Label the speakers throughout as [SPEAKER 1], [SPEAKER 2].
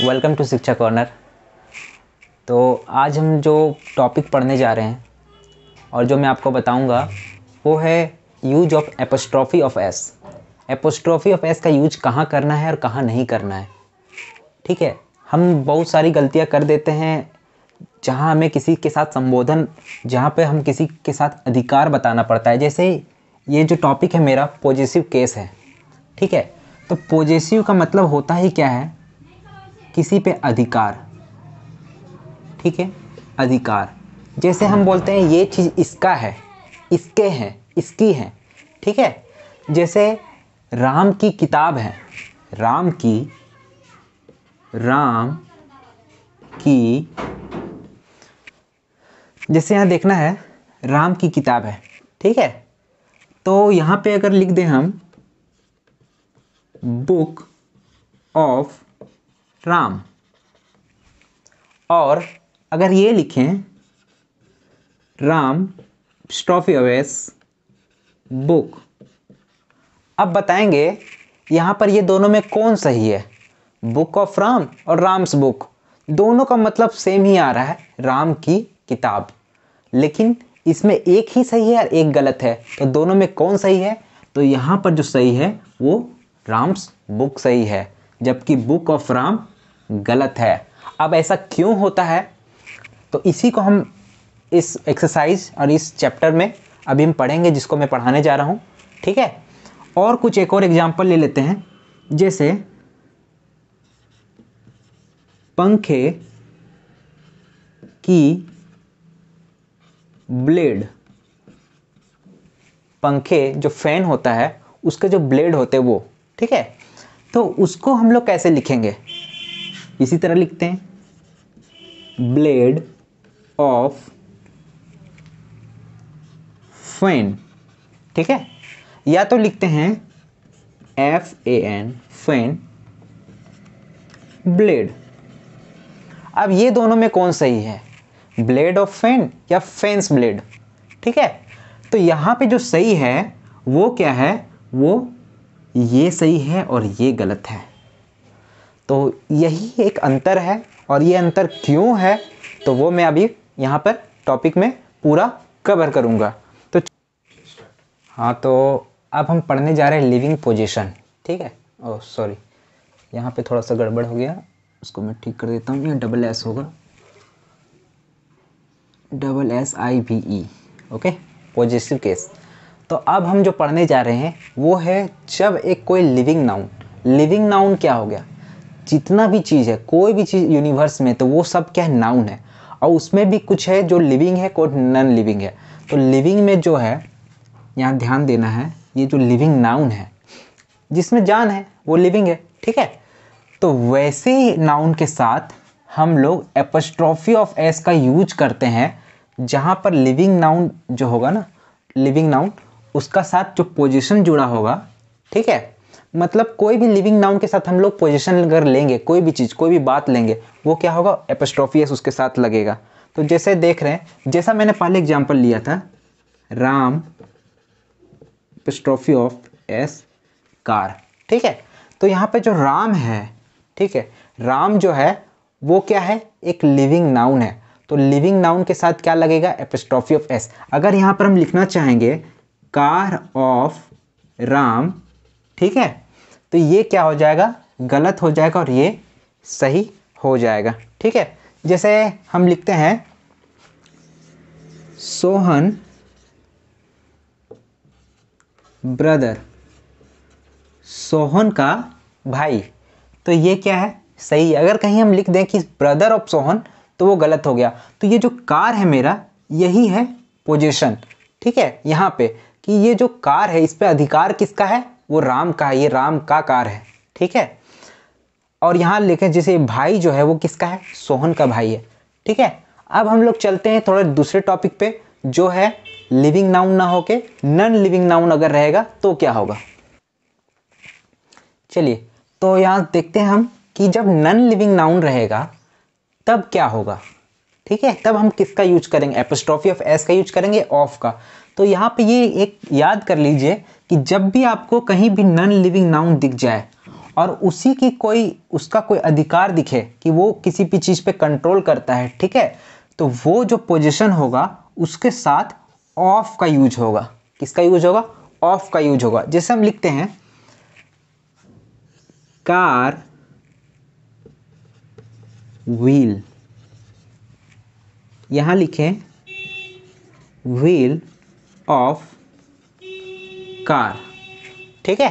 [SPEAKER 1] Welcome to शिक्षा corner. तो आज हम जो टॉपिक पढ़ने जा रहे हैं और जो मैं आपको बताऊंगा वो है use of apostrophe of S. Apostrophe of S का यूज कहाँ करना है और कहाँ नहीं करना है। ठीक है, हम बहुत सारी गलतियाँ कर देते हैं जहाँ हमें किसी के साथ संबोधन, जहाँ पे हम किसी के साथ अधिकार बताना पड़ता है। जैसे ये जो टॉपिक है मेरा पॉजिटिव केस है। ठीक है, तो पॉजिटिव का मतलब होता ही क्या है, किसी पे अधिकार। ठीक है, अधिकार। जैसे हम बोलते हैं ये चीज़ इसका है, इसके हैं, इसकी है। ठीक है, जैसे राम की किताब है, राम की जैसे यहाँ देखना है राम की किताब है। ठीक है, तो यहाँ पे अगर लिख दें हम बुक ऑफ राम, और अगर ये लिखें राम स्ट्रॉफी ऑफ एस बुक, अब बताएंगे यहाँ पर ये दोनों में कौन सही है। बुक ऑफ राम और राम्स बुक, दोनों का मतलब सेम ही आ रहा है, राम की किताब, लेकिन इसमें एक ही सही है और एक गलत है। तो दोनों में कौन सही है? तो यहाँ पर जो सही है वो राम्स बुक सही है, जबकि बुक ऑफ राम गलत है। अब ऐसा क्यों होता है, तो इसी को हम इस एक्सरसाइज और इस चैप्टर में अभी हम पढ़ेंगे, जिसको मैं पढ़ाने जा रहा हूँ। ठीक है, और कुछ एक और एग्जाम्पल ले लेते हैं। जैसे पंखे की ब्लेड, पंखे जो फैन होता है उसके जो ब्लेड होते हैं वो, ठीक है, तो उसको हम लोग कैसे लिखेंगे? इसी तरह लिखते हैं ब्लेड ऑफ फैन। ठीक है, या तो लिखते हैं FAN फैन ब्लेड। अब ये दोनों में कौन सही है, ब्लेड ऑफ फैन या फैंस ब्लेड? ठीक है, तो यहाँ पे जो सही है वो क्या है, वो ये सही है और ये गलत है। तो यही एक अंतर है, और ये अंतर क्यों है तो वो मैं अभी यहाँ पर टॉपिक में पूरा कवर करूँगा। तो हाँ, तो अब हम पढ़ने जा रहे हैं लिविंग पोजीशन। ठीक है, ओह सॉरी, यहाँ पे थोड़ा सा गड़बड़ हो गया, उसको मैं ठीक कर देता हूँ। ये डबल S होगा, SSIVE। Okay, positive case. तो अब हम जो पढ़ने जा रहे हैं वो है जब एक कोई लिविंग नाउन, लिविंग नाउन क्या हो गया, जितना भी चीज़ है, कोई भी चीज़ यूनिवर्स में, तो वो सब क्या है, नाउन है। और उसमें भी कुछ है जो लिविंग है, कोई नॉन लिविंग है। तो लिविंग में जो है, यहाँ ध्यान देना है, ये जो लिविंग नाउन है जिसमें जान है वो लिविंग है। ठीक है, तो वैसे ही नाउन के साथ हम लोग एपोस्ट्रॉफी ऑफ एस का यूज करते हैं, जहाँ पर लिविंग नाउन जो होगा ना, लिविंग नाउन, उसका साथ जो पोजीशन जुड़ा होगा। ठीक है, मतलब कोई भी लिविंग नाउन के साथ हम लोग पोजीशन अगर लेंगे, कोई भी चीज़, कोई भी बात लेंगे, वो क्या होगा, एपोस्ट्रॉफी एस उसके साथ लगेगा। तो जैसे देख रहे हैं, जैसा मैंने पहले एग्जांपल लिया था, Ram apostrophe of S car. ठीक है, तो यहाँ पे जो राम है, ठीक है, राम जो है वो क्या है, एक लिविंग नाउन है। तो लिविंग नाउन के साथ क्या लगेगा, एपोस्ट्रॉफी ऑफ एस। अगर यहाँ पर हम लिखना चाहेंगे कार ऑफ राम, ठीक है, तो ये क्या हो जाएगा, गलत हो जाएगा और ये सही हो जाएगा। ठीक है, जैसे हम लिखते हैं सोहन ब्रदर, सोहन का भाई, तो ये क्या है, सही है। अगर कहीं हम लिख दें कि ब्रदर ऑफ सोहन, तो वो गलत हो गया। तो ये जो कार है मेरा, यही है पोजीशन। ठीक है, यहाँ पे कि ये जो कार है, इस पे अधिकार किसका है, वो राम का है, ये राम का कार है। ठीक है, और यहाँ लिखें जैसे भाई जो है वो किसका है, सोहन का भाई है। ठीक है, अब हम लोग चलते हैं थोड़े दूसरे टॉपिक पे, जो है लिविंग नाउन ना होके नॉन लिविंग नाउन अगर रहेगा तो क्या होगा। चलिए, तो यहाँ देखते हैं हम कि जब नॉन लिविंग नाउन रहेगा तब क्या होगा। ठीक है, तब हम किसका यूज करेंगे, एपोस्ट्रॉफी ऑफ एस का यूज करेंगे, ऑफ का। तो यहाँ पे ये एक याद कर लीजिए कि जब भी आपको कहीं भी नॉन लिविंग नाउन दिख जाए और उसी की उसका कोई अधिकार दिखे कि वो किसी भी चीज़ पे कंट्रोल करता है, ठीक है, तो वो जो पोजीशन होगा उसके साथ ऑफ का यूज होगा। किसका यूज होगा? ऑफ का यूज होगा। जैसे हम लिखते हैं कार व्हील, यहां लिखें व्हील ऑफ कार, ठीक है।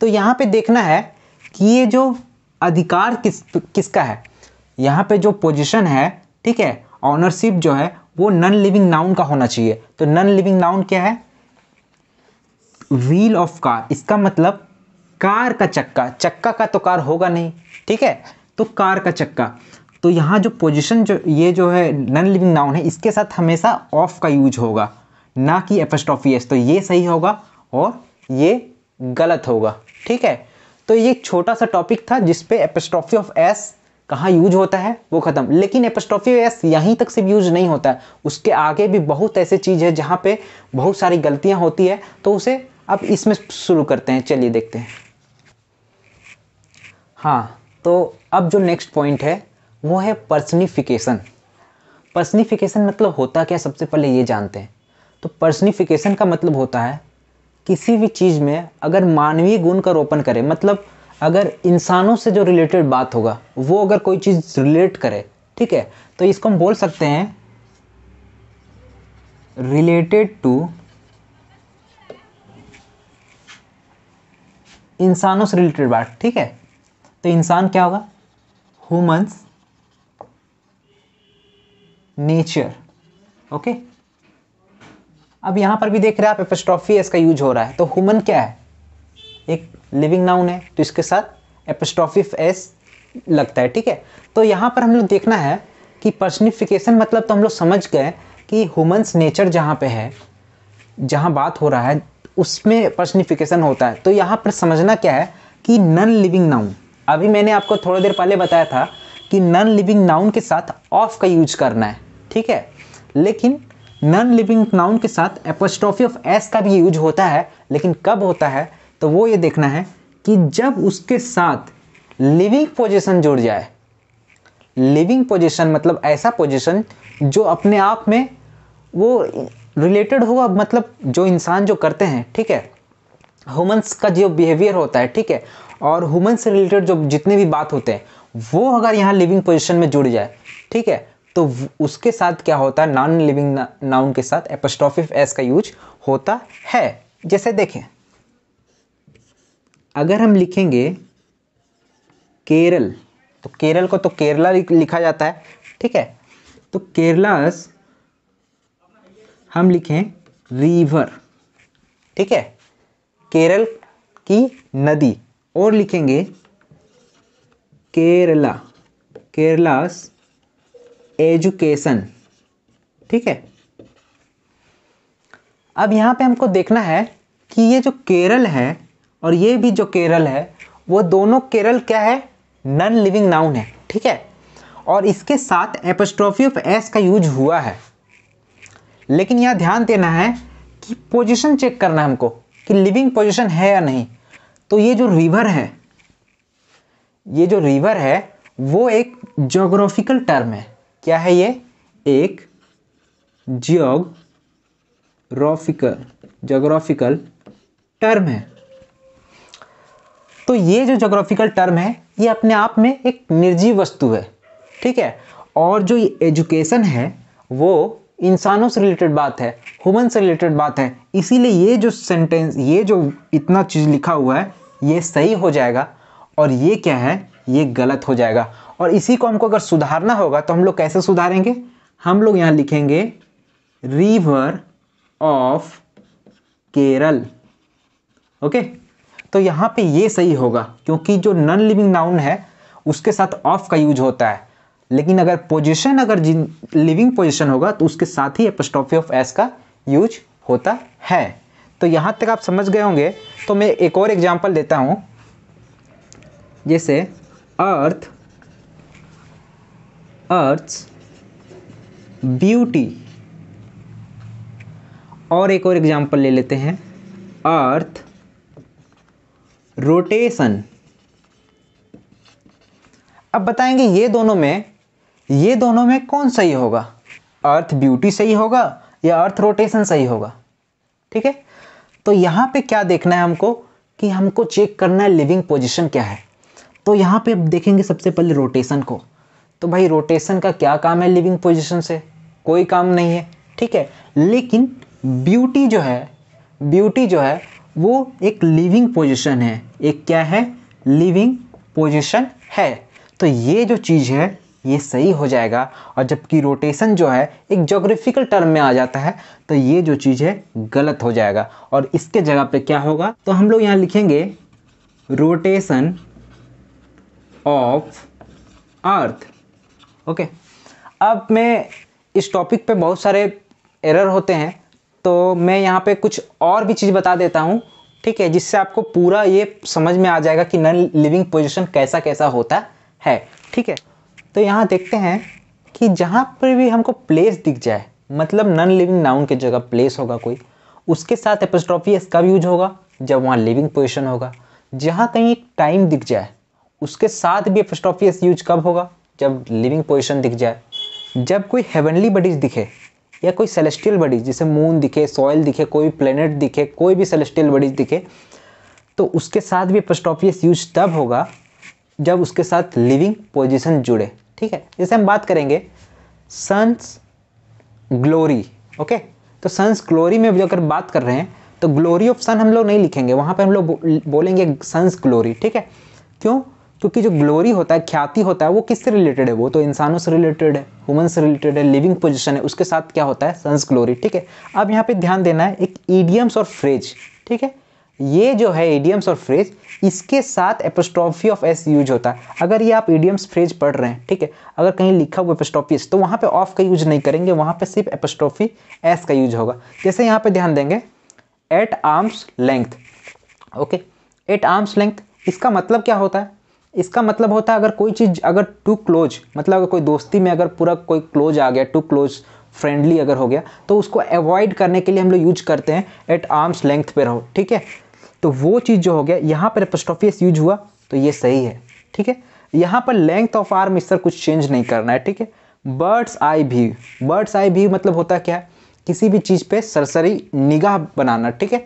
[SPEAKER 1] तो यहां पे देखना है कि ये जो अधिकार किसका है। यहां पे जो पोजीशन है, ठीक है, ऑनरशिप जो है वो नॉन लिविंग नाउन का होना चाहिए। तो नॉन लिविंग नाउन क्या है? Wheel of car. इसका मतलब कार का चक्का, चक्का का तो कार होगा नहीं, ठीक है, तो कार का चक्का। तो यहाँ जो पोजीशन जो ये जो है नॉन लिविंग नाउन है, इसके साथ हमेशा ऑफ का यूज होगा, ना कि एपोस्ट्रोफी एस। तो ये सही होगा और ये गलत होगा, ठीक है। तो ये एक छोटा सा टॉपिक था जिसपे एपोस्ट्रोफी ऑफ एस कहाँ यूज होता है वो खत्म। लेकिन एपोस्ट्रोफी एस यहीं तक सिर्फ यूज नहीं होता है, उसके आगे भी बहुत ऐसे चीज़ है जहाँ पे बहुत सारी गलतियाँ होती है। तो उसे अब इसमें शुरू करते हैं, चलिए देखते हैं। हाँ, तो अब जो नेक्स्ट पॉइंट है वो है पर्सनिफिकेशन। पर्सनिफिकेशन मतलब होता क्या, सबसे पहले ये जानते हैं। तो पर्सनिफिकेशन का मतलब होता है किसी भी चीज़ में अगर मानवीय गुण का रोपण करे, मतलब अगर इंसानों से जो रिलेटेड बात होगा वो अगर कोई चीज़ रिलेट करे, ठीक है, तो इसको हम बोल सकते हैं रिलेटेड टू इंसानों से रिलेटेड बात, ठीक है। तो इंसान क्या होगा? Humans nature, okay. अब यहां पर भी देख रहे हैं आप एपोस्ट्रोफी एस का यूज हो रहा है। तो ह्यूमन क्या है? एक लिविंग नाउन है, तो इसके साथ एपोस्ट्रोफी एस लगता है, ठीक है। तो यहां पर हम लोग देखना है कि पर्सनिफिकेशन मतलब तो हम लोग समझ गए कि ह्यूमंस नेचर जहां पे है, जहां बात हो रहा है उसमें पर्सनिफिकेशन होता है। तो यहाँ पर समझना क्या है कि नॉन लिविंग नाउन, अभी मैंने आपको थोड़ी देर पहले बताया था कि नॉन लिविंग नाउन के साथ ऑफ का यूज करना है, ठीक है। लेकिन नॉन लिविंग नाउन के साथ एपोस्ट्रोफी ऑफ एस का भी यूज होता है, लेकिन कब होता है तो वो ये देखना है कि जब उसके साथ लिविंग पोजीशन जुड़ जाए। लिविंग पोजीशन मतलब ऐसा पोजीशन जो अपने आप में वो रिलेटेड होगा, मतलब जो इंसान जो करते हैं, ठीक है, ह्यूमंस का जो बिहेवियर होता है, ठीक है, और ह्यूमन से रिलेटेड जो जितने भी बात होते हैं वो अगर यहाँ लिविंग पोजीशन में जुड़ जाए, ठीक है, तो उसके साथ क्या होता है, नॉन लिविंग नाउन के साथ एपोस्ट्रोफी एस का यूज होता है। जैसे देखें, अगर हम लिखेंगे केरल, तो केरल को तो केरला लिखा जाता है, ठीक है, तो केरलास हम लिखें रिवर, ठीक है, केरल की नदी, और लिखेंगे केरला, केरलास एजुकेशन, ठीक है। अब यहाँ पे हमको देखना है कि ये जो केरल है और ये भी जो केरल है वो दोनों केरल क्या है? नॉन लिविंग नाउन है, ठीक है, और इसके साथ एपोस्ट्रोफी ऑफ एस का यूज हुआ है। लेकिन यहाँ ध्यान देना है कि पोजीशन चेक करना है हमको कि लिविंग पोजीशन है या नहीं। तो ये जो रिवर है, ये जो रिवर है वो एक ज्योग्राफिकल टर्म है। क्या है ये? एक ज्योग्राफिकल टर्म है। तो ये जो ज्योग्राफिकल टर्म है ये अपने आप में एक निर्जीव वस्तु है, ठीक है, और जो एजुकेशन है वो इंसानों से रिलेटेड बात है, ह्यूमन से रिलेटेड बात है। इसीलिए ये जो सेंटेंस, ये जो इतना चीज़ लिखा हुआ है ये सही हो जाएगा और ये क्या है? ये गलत हो जाएगा। और इसी को हमको अगर सुधारना होगा तो हम लोग कैसे सुधारेंगे? हम लोग यहाँ लिखेंगे रिवर ऑफ केरल, ओके। तो यहाँ पे ये सही होगा क्योंकि जो नॉन लिविंग नाउन है उसके साथ ऑफ का यूज होता है। लेकिन अगर पोजीशन, अगर लिविंग पोजीशन होगा तो उसके साथ ही एपोस्ट्रोफी ऑफ एस का यूज होता है। तो यहाँ तक आप समझ गए होंगे। तो मैं एक और एग्जांपल देता हूँ, जैसे अर्थ्स ब्यूटी, और एक और एग्जांपल ले लेते हैं, अर्थ रोटेशन, अब बताएंगे ये दोनों में कौन सही होगा, अर्थ ब्यूटी सही होगा या अर्थ रोटेशन सही होगा। ठीक है, तो यहाँ पे क्या देखना है हमको कि हमको चेक करना है लिविंग पोजीशन क्या है। तो यहाँ पे अब देखेंगे सबसे पहले रोटेशन को। तो भाई रोटेशन का क्या काम है लिविंग पोजीशन से, कोई काम नहीं है। ठीक है, लेकिन ब्यूटी जो है वो एक लिविंग पोजीशन है, एक क्या है, लिविंग पोजीशन है। तो ये जो चीज़ है ये सही हो जाएगा, और जबकि रोटेशन जो है एक ज्योग्राफिकल टर्म में आ जाता है तो ये जो चीज़ है गलत हो जाएगा, और इसके जगह पे क्या होगा, तो हम लोग यहाँ लिखेंगे रोटेशन ऑफ अर्थ। ओके, अब मैं इस टॉपिक पे बहुत सारे एरर होते हैं, तो मैं यहाँ पे कुछ और भी चीज़ बता देता हूँ। ठीक है, जिससे आपको पूरा ये समझ में आ जाएगा कि नॉन लिविंग पोजीशन कैसा कैसा होता है। ठीक है, तो यहाँ देखते हैं कि जहाँ पर भी हमको प्लेस दिख जाए, मतलब नॉन लिविंग नाउन की जगह प्लेस होगा कोई, उसके साथ एपोस्ट्रोफी एस कब यूज होगा, जब वहाँ लिविंग पोजीशन होगा। जहाँ कहीं एक टाइम दिख जाए उसके साथ भी एपोस्ट्रोफी एस यूज कब होगा, जब लिविंग पोजीशन दिख जाए। जब कोई हेवनली बॉडीज दिखे या कोई सेलेस्टियल बॉडीज, जैसे मून दिखे, सॉइल दिखे, कोई प्लेनेट दिखे, कोई भी सेलेस्टियल बॉडीज दिखे, तो उसके साथ भी एपोस्ट्रोफी एस यूज तब होगा जब उसके साथ लिविंग पोजीशन जुड़े। ठीक है, जैसे हम बात करेंगे सन्स ग्लोरी। ओके, तो सन्स ग्लोरी में अगर बात कर रहे हैं तो ग्लोरी ऑफ सन हम लोग नहीं लिखेंगे, वहाँ पे हम लोग बोलेंगे सन्स ग्लोरी। ठीक है, क्यों, क्योंकि जो ग्लोरी होता है, ख्याति होता है, वो किससे रिलेटेड है, वो तो इंसानों से रिलेटेड है, ह्यूमन से रिलेटेड है, लिविंग पोजीशन है, उसके साथ क्या होता है, सन्स ग्लोरी। ठीक है, अब यहाँ पे ध्यान देना है एक ईडियम्स और फ्रेज। ठीक है, ये जो है ईडियम्स और फ्रेज, इसके साथ एपोस्ट्रोफी ऑफ एस यूज होता है। अगर ये आप ईडियम्स फ्रेज पढ़ रहे हैं, ठीक है, अगर कहीं लिखा हुआ एपोस्ट्रोफी एस, तो वहाँ पे ऑफ का यूज नहीं करेंगे, वहाँ पे सिर्फ एपोस्ट्रोफी एस का यूज होगा। जैसे यहाँ पे ध्यान देंगे at arm's length. Okay, at arm's length, इसका मतलब क्या होता है, इसका मतलब होता है अगर कोई चीज़ अगर टू क्लोज, मतलब अगर कोई दोस्ती में अगर पूरा कोई क्लोज आ गया, टू क्लोज फ्रेंडली अगर हो गया, तो उसको अवॉइड करने के लिए हम लोग यूज करते हैं एट आर्म्स लेंथ पे रहो। ठीक है, तो वो चीज़ जो हो गया, यहाँ पर एपोस्ट्रोफी एस यूज हुआ तो ये सही है। ठीक है, यहाँ पर लेंथ ऑफ आर्म इस तरह कुछ चेंज नहीं करना है। ठीक है, birds eye view, birds eye view मतलब होता क्या है, किसी भी चीज़ पे सरसरी निगाह बनाना। ठीक है,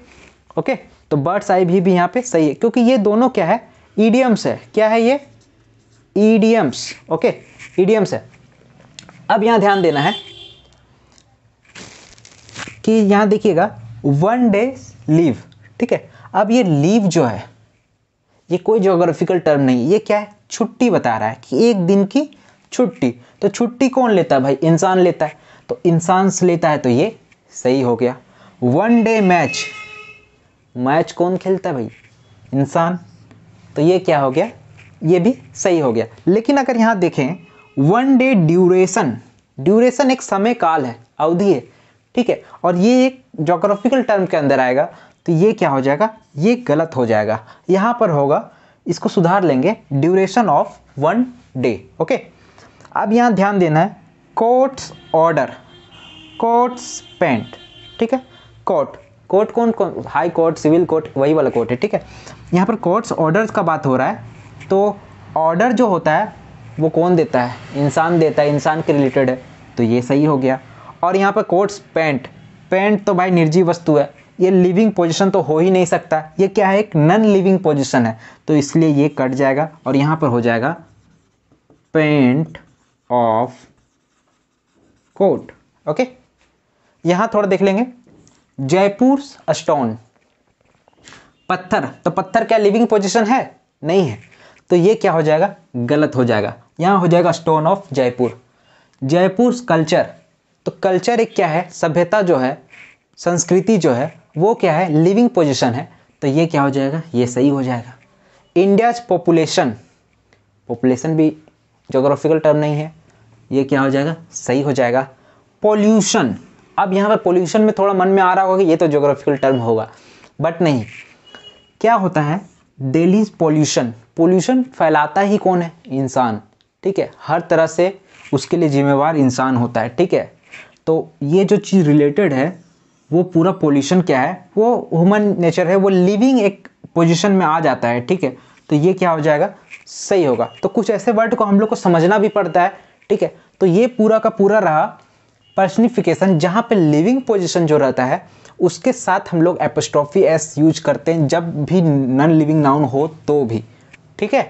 [SPEAKER 1] ओके, तो बर्ड्स आई व्यू भी यहाँ पे सही है, क्योंकि ये दोनों क्या है, ईडियम्स है। क्या है ये, ईडियम्स। ओके, ईडियम्स है। अब यहाँ ध्यान देना है कि यहाँ देखिएगा वन डे लीव। ठीक है, अब ये लीव जो है ये कोई ज्योग्राफिकल टर्म नहीं, ये क्या है, छुट्टी बता रहा है कि एक दिन की छुट्टी। तो छुट्टी कौन लेता है भाई, इंसान लेता है, तो इंसान से लेता है, तो ये सही हो गया। वन डे मैच, मैच कौन खेलता है भाई, इंसान, तो ये क्या हो गया, ये भी सही हो गया। लेकिन अगर यहाँ देखें वन डे ड्यूरेशन, ड्यूरेशन एक समय काल है, अवधि है। ठीक है, और ये एक ज्योग्राफिकल टर्म के अंदर आएगा, तो ये क्या हो जाएगा, ये गलत हो जाएगा। यहाँ पर होगा, इसको सुधार लेंगे, duration of one day. Okay, अब यहाँ ध्यान देना है कोर्ट्स ऑर्डर, कोर्ट्स पेंट। ठीक है, कोर्ट, कोर्ट कौन कौन, हाई कोर्ट, सिविल कोर्ट, वही वाला कोर्ट है। ठीक है, यहाँ पर कोर्ट्स ऑर्डर्स का बात हो रहा है, तो ऑर्डर जो होता है वो कौन देता है, इंसान देता है, इंसान के रिलेटेड है, तो ये सही हो गया। और यहाँ पर कोर्ट्स पेंट, पेंट तो भाई निर्जीव वस्तु है, ये लिविंग पोजीशन तो हो ही नहीं सकता, ये क्या है, एक नॉन लिविंग पोजीशन है, तो इसलिए ये कट जाएगा और यहाँ पर हो जाएगा पेंट ऑफ कोट। ओके, यहाँ थोड़ा देख लेंगे जयपुर स्टोन, पत्थर, तो पत्थर क्या लिविंग पोजीशन है, नहीं है, तो ये क्या हो जाएगा, गलत हो जाएगा। यहाँ हो जाएगा stone of Jaipur. Jaipur culture, तो कल्चर एक क्या है, सभ्यता जो है, संस्कृति जो है, वो क्या है, लिविंग पोजीशन है, तो ये क्या हो जाएगा, ये सही हो जाएगा। इंडियाज पॉपुलेशन, पॉपुलेशन भी ज्योग्राफिकल टर्म नहीं है, ये क्या हो जाएगा, सही हो जाएगा। पॉल्यूशन, अब यहाँ पर पॉल्यूशन में थोड़ा मन में आ रहा होगा कि ये तो ज्योग्राफिकल टर्म होगा, बट नहीं, क्या होता है, दिल्लीज पॉल्यूशन, पॉल्यूशन फैलाता ही कौन है, इंसान। ठीक है, हर तरह से उसके लिए जिम्मेवार इंसान होता है। ठीक है, तो ये जो चीज़ रिलेटेड है वो पूरा पॉल्यूशन क्या है, वो ह्यूमन नेचर है, वो लिविंग एक पोजीशन में आ जाता है। ठीक है, तो ये क्या हो जाएगा, सही होगा। तो कुछ ऐसे वर्ड को हम लोग को समझना भी पड़ता है, ठीक है। तो ये पूरा का पूरा रहा पर्सनिफिकेशन, जहाँ पे लिविंग पोजीशन जो रहता है उसके साथ हम लोग एपोस्ट्रोफी एस यूज करते हैं जब भी नॉन लिविंग नाउन हो तो भी, ठीक है।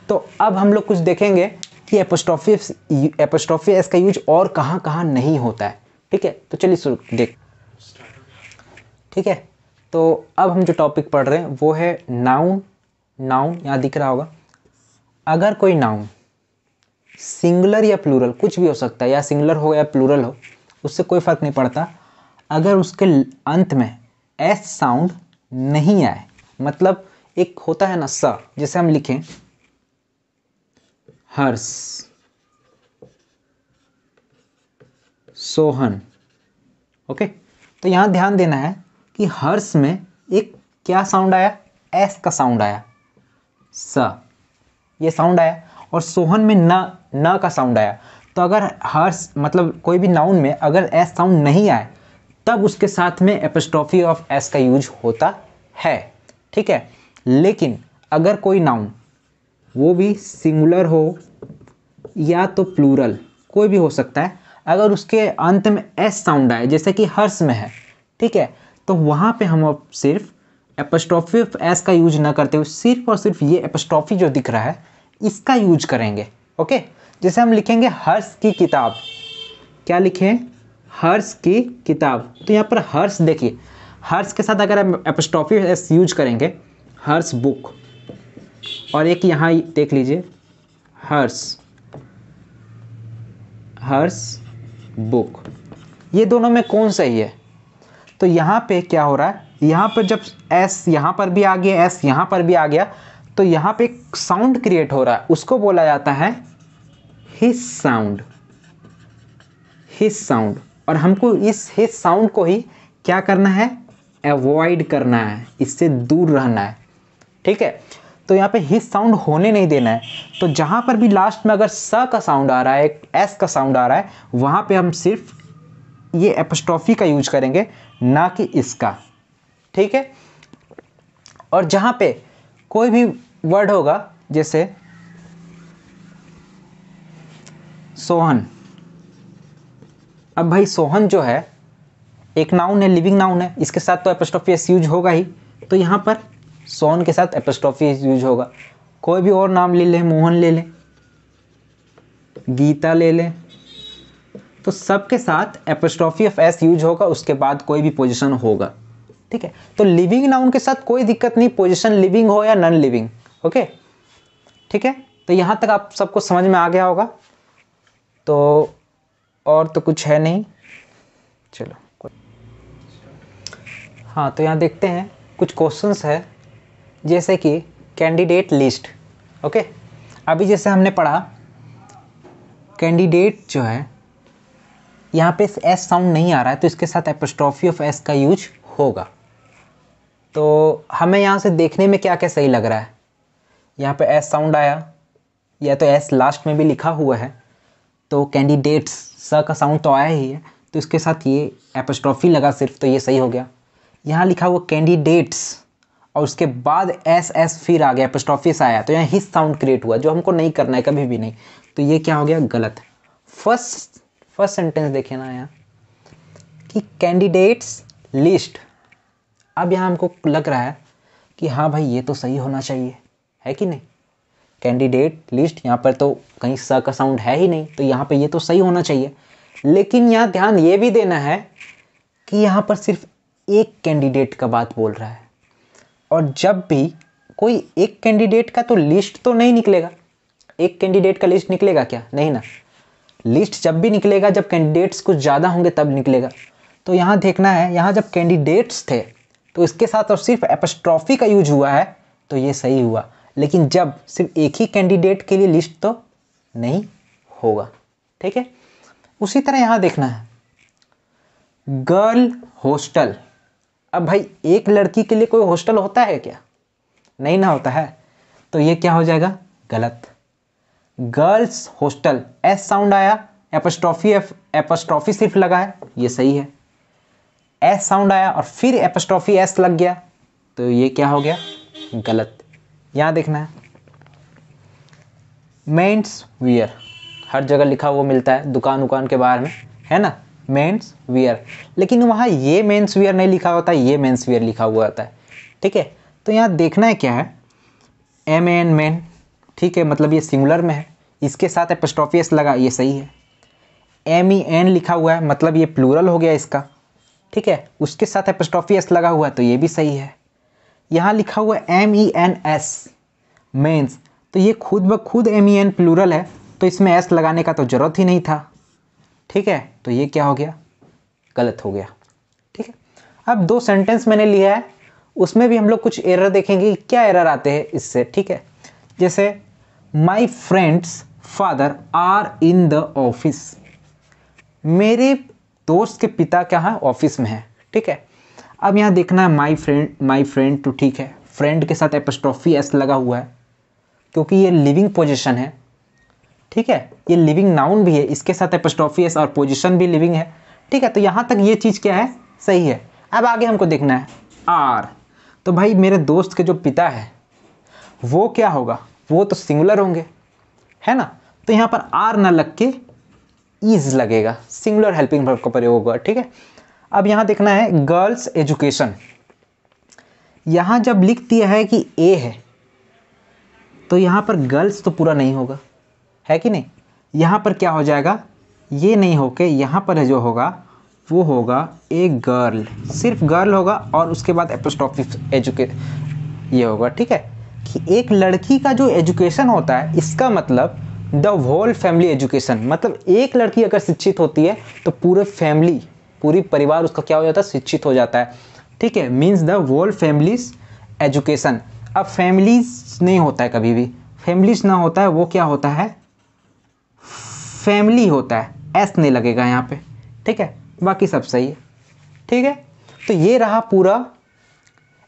[SPEAKER 1] तो अब हम लोग कुछ देखेंगे कि एपोस्ट्रोफी एस का यूज और कहाँ कहाँ नहीं होता है, ठीक है। तो चलिए शुरू देख, ठीक है। तो अब हम जो टॉपिक पढ़ रहे हैं वो है नाउन। नाउन यहाँ दिख रहा होगा। अगर कोई नाउन सिंगुलर या प्लूरल कुछ भी हो सकता है, या सिंगुलर हो या प्लूरल हो, उससे कोई फर्क नहीं पड़ता, अगर उसके अंत में एस साउंड नहीं आए, मतलब एक होता है ना स, जैसे हम लिखें हर्ष, सोहन, ओके। तो यहां ध्यान देना है कि हर्ष में एक क्या साउंड आया, एस का साउंड आया, स ये साउंड आया, और सोहन में न का साउंड आया। तो अगर हर्ष मतलब कोई भी नाउन में अगर एस साउंड नहीं आए तब उसके साथ में एपोस्ट्रोफी ऑफ एस का यूज होता है, ठीक है। लेकिन अगर कोई नाउन वो भी सिंगुलर हो या तो प्लूरल, कोई भी हो सकता है, अगर उसके अंत में एस साउंड आए जैसे कि हर्ष में है, ठीक है, तो वहाँ पे हम अब सिर्फ एपोस्ट्रोफी ऑफ एस का यूज ना करते हुए सिर्फ और सिर्फ ये एपोस्ट्रोफी जो दिख रहा है इसका यूज करेंगे, ओके। जैसे हम लिखेंगे हर्ष की किताब, क्या लिखें, हर्ष की किताब। तो यहाँ पर हर्ष देखिए, हर्ष के साथ अगर हम एपोस्ट्रोफी एस यूज करेंगे, हर्ष बुक, और एक यहाँ देख लीजिए हर्ष, हर्ष बुक, ये दोनों में कौन सही है। तो यहाँ पे क्या हो रहा है, यहाँ पर जब एस यहाँ पर भी आ गया, एस यहाँ पर भी आ गया, तो यहाँ पे एक साउंड क्रिएट हो रहा है, उसको बोला जाता है हिस साउंड, हिस साउंड। और हमको इस हिस साउंड को ही क्या करना है, अवॉइड करना है, इससे दूर रहना है, ठीक है। तो यहाँ पे हिस साउंड होने नहीं देना है। तो जहाँ पर भी लास्ट में अगर स का साउंड आ रहा है, एस का साउंड आ रहा है, वहाँ पे हम सिर्फ ये एपोस्ट्रोफी का यूज करेंगे, ना कि इसका, ठीक है। और जहाँ पे कोई भी वर्ड होगा जैसे सोहन, अब भाई सोहन जो है एक नाउन है, लिविंग नाउन है, इसके साथ तो एपोस्ट्रोफी एस यूज होगा ही। तो यहाँ पर सोहन के साथ एपोस्ट्रोफी एस यूज होगा। कोई भी और नाम ले लें, मोहन ले लें, गीता ले लें, तो सबके साथ एपोस्ट्रोफी ऑफ एस यूज होगा, उसके बाद कोई भी पोजीशन होगा, ठीक है। तो लिविंग नाउन के साथ कोई दिक्कत नहीं, पोजीशन लिविंग हो या नॉन लिविंग, ओके, ठीक है। तो यहाँ तक आप सबको समझ में आ गया होगा। तो और तो कुछ है नहीं, चलो। हाँ, तो यहाँ देखते हैं कुछ क्वेश्चंस है, जैसे कि कैंडिडेट लिस्ट, ओके। अभी जैसे हमने पढ़ा कैंडिडेट जो है यहाँ पे एस साउंड नहीं आ रहा है, तो इसके साथ एपोस्ट्रोफी ऑफ एस का यूज होगा। तो हमें यहाँ से देखने में क्या क्या सही लग रहा है, यहाँ पे एस साउंड आया, या तो एस लास्ट में भी लिखा हुआ है, तो कैंडिडेट्स स का साउंड तो आया ही है, तो इसके साथ ये एपोस्ट्रोफी लगा सिर्फ, तो ये सही हो गया। यहाँ लिखा हुआ कैंडिडेट्स और उसके बाद एस एस फिर आ गया, एपोस्ट्रोफी से आया, तो यहाँ हिस साउंड क्रिएट हुआ, जो हमको नहीं करना है कभी भी नहीं। तो ये क्या हो गया, गलत। फर्स्ट सेंटेंस देखे ना यहाँ कि कैंडिडेट्स लिस्ट, अब यहाँ हमको लग रहा है कि हाँ भाई ये तो सही होना चाहिए, है कि नहीं। कैंडिडेट लिस्ट, यहाँ पर तो कहीं स का साउंड है ही नहीं, तो यहाँ पे ये तो सही होना चाहिए। लेकिन यहाँ ध्यान ये भी देना है कि यहाँ पर सिर्फ एक कैंडिडेट का बात बोल रहा है, और जब भी कोई एक कैंडिडेट का तो लिस्ट तो नहीं निकलेगा, एक कैंडिडेट का लिस्ट निकलेगा क्या, नहीं ना। लिस्ट जब भी निकलेगा जब कैंडिडेट्स कुछ ज़्यादा होंगे तब निकलेगा। तो यहाँ देखना है, यहाँ जब कैंडिडेट्स थे तो इसके साथ और सिर्फ एपोस्ट्रोफी का यूज हुआ है, तो ये सही हुआ। लेकिन जब सिर्फ एक ही कैंडिडेट के लिए लिस्ट तो नहीं होगा, ठीक है। उसी तरह यहाँ देखना है गर्ल हॉस्टल। अब भाई एक लड़की के लिए कोई हॉस्टल होता है क्या, नहीं ना होता है, तो ये क्या हो जाएगा, गलत। गर्ल्स हॉस्टल, एस साउंड आया, एपोस्ट्रोफी सिर्फ लगा है, ये सही है। एस साउंड आया और फिर एपोस्ट्रोफी एस लग गया, तो ये क्या हो गया, गलत। यहाँ देखना है मेंस वियर, हर जगह लिखा हुआ मिलता है दुकान उकान के बाहर में, है ना, मेंस वियर। लेकिन वहाँ ये मेंस वियर नहीं लिखा होता, ये मेंस वियर लिखा हुआ होता है। ठीक है, तो यहाँ देखना है क्या है, एम ए एन मैन, ठीक है, मतलब ये सिंगुलर में है, इसके साथ एपोस्ट्रोफी एस लगा, ये सही है। एम ई एन लिखा हुआ है, मतलब ये प्लूरल हो गया इसका, ठीक है, उसके साथ एपोस्ट्रोफी एस लगा हुआ है, तो ये भी सही है। यहाँ लिखा हुआ है M E N S men's, तो ये खुद ब खुद एम ई एन प्लूरल है, तो इसमें एस लगाने का तो ज़रूरत ही नहीं था। ठीक है, तो ये क्या हो गया, गलत हो गया। ठीक है, अब 2 सेंटेंस मैंने लिया है, उसमें भी हम लोग कुछ एरर देखेंगे, क्या एरर आते हैं इससे। ठीक है, जैसे my friend's father are in the office, मेरे दोस्त के पिता क्या है, ऑफिस में है। ठीक है, अब यहाँ देखना है माई फ्रेंड, तो ठीक है, फ्रेंड के साथ एपोस्ट्रोफी एस लगा हुआ है क्योंकि ये लिविंग पोजीशन है। ठीक है, ये लिविंग नाउन भी है, इसके साथ एपोस्ट्रोफी एस और पोजीशन भी लिविंग है। ठीक है, तो यहाँ तक ये चीज़ क्या है, सही है। अब आगे हमको देखना है आर, तो भाई मेरे दोस्त के जो पिता है वो क्या होगा, वो तो सिंगुलर होंगे, है ना, तो यहाँ पर आर ना लग के इज लगेगा, सिंगुलर हेल्पिंग वर्ब का प्रयोग होगा। ठीक है, अब यहाँ देखना है गर्ल्स एजुकेशन, यहाँ जब लिख दिया है कि ए है तो यहाँ पर गर्ल्स तो पूरा नहीं होगा, है कि नहीं, यहाँ पर क्या हो जाएगा, ये नहीं होके यहाँ पर जो होगा वो होगा ए गर्ल, सिर्फ गर्ल होगा और उसके बाद एपोस्ट्रोफी ये होगा। ठीक है, कि एक लड़की का जो एजुकेशन होता है, इसका मतलब द होल फैमिली एजुकेशन, मतलब एक लड़की अगर शिक्षित होती है तो पूरे फैमिली, पूरी परिवार उसका क्या हो जाता है, शिक्षित हो जाता है। ठीक है, means the whole family's education. अब फैमिलीज नहीं होता है, कभी भी फैमिलीज ना होता है, वो क्या होता है, फैमिली होता है, एस नहीं लगेगा यहाँ पे। ठीक है, बाकी सब सही है। ठीक है, तो ये रहा पूरा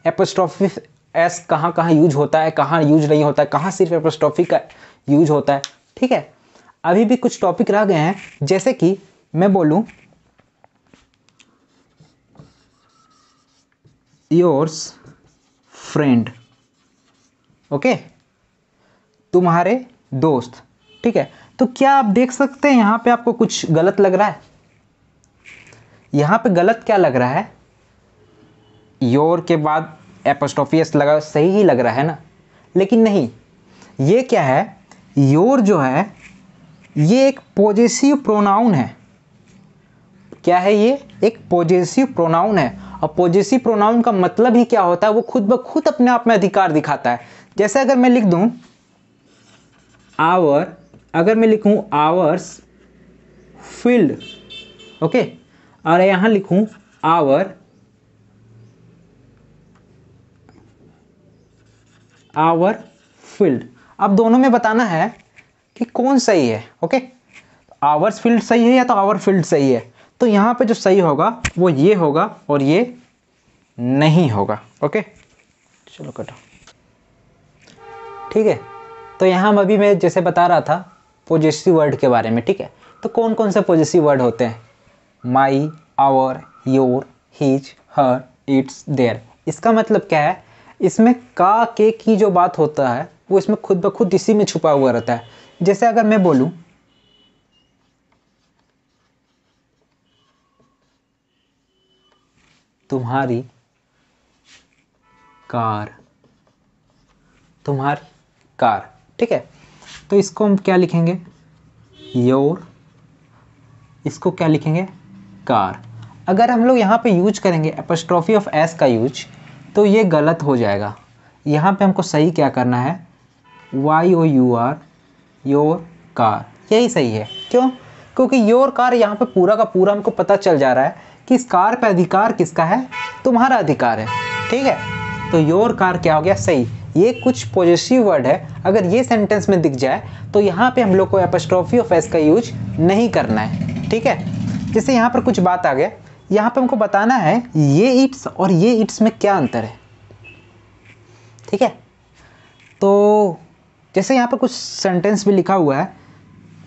[SPEAKER 1] एपोस्ट्रोफी एस कहाँ कहाँ यूज होता है, कहाँ यूज नहीं होता है, कहाँ सिर्फ एपोस्ट्रोफी का यूज होता है। ठीक है, अभी भी कुछ टॉपिक रह गए हैं, जैसे कि मैं बोलूँ योर्स फ्रेंड, ओके, तुम्हारे दोस्त। ठीक है, तो क्या आप देख सकते हैं यहाँ पे आपको कुछ गलत लग रहा है, यहाँ पे गलत क्या लग रहा है, योर के बाद एपोस्ट्रोफी एस लगा, सही ही लग रहा है ना, लेकिन नहीं, ये क्या है, योर जो है ये एक पॉजेसिव प्रोनाउन है। क्या है, ये एक पॉजेसिव प्रोनाउन है, और पॉजेसिव प्रोनाउन का मतलब ही क्या होता है, वो खुद ब खुद अपने आप में अधिकार दिखाता है। जैसे अगर मैं लिख दूं आवर, अगर मैं लिखूं आवर्स फील्ड, ओके, और यहां लिखूं आवर फील्ड, अब दोनों में बताना है कि कौन सही है। ओके, आवर्स फील्ड सही है या तो आवर फील्ड सही है, तो यहाँ पे जो सही होगा वो ये होगा और ये नहीं होगा। ओके, चलो कटो। ठीक है, तो यहाँ अभी मैं जैसे बता रहा था पॉजेसिव वर्ड के बारे में। ठीक है, तो कौन कौन से पॉजेसिव वर्ड होते हैं, my, our, your, his, her, its, their. इसका मतलब क्या है, इसमें का के की जो बात होता है वो इसमें खुद ब खुद इसी में छुपा हुआ रहता है। जैसे अगर मैं बोलूं तुम्हारी कार, तुम्हारी कार, ठीक है, तो इसको हम क्या लिखेंगे, योर, इसको क्या लिखेंगे, कार। अगर हम लोग यहाँ पे यूज करेंगे एपोस्ट्रोफी ऑफ एस का यूज, तो ये गलत हो जाएगा। यहाँ पे हमको सही क्या करना है, Y O U R, your car, यही सही है। क्यों, क्योंकि योर कार यहाँ पे पूरा का पूरा हमको पता चल जा रहा है कि इस कार पे अधिकार किसका है, तुम्हारा अधिकार है। ठीक है, तो योर कार क्या हो गया, सही। ये कुछ पॉजेसिव वर्ड है, अगर ये सेंटेंस में दिख जाए तो यहाँ पे हम लोग को एपोस्ट्रोफी ऑफ एस का यूज नहीं करना है। ठीक है, जैसे यहाँ पर कुछ बात आ गया, यहाँ पे हमको बताना है ये इट्स और ये इट्स में क्या अंतर है। ठीक है, तो जैसे यहाँ पर कुछ सेंटेंस भी लिखा हुआ है,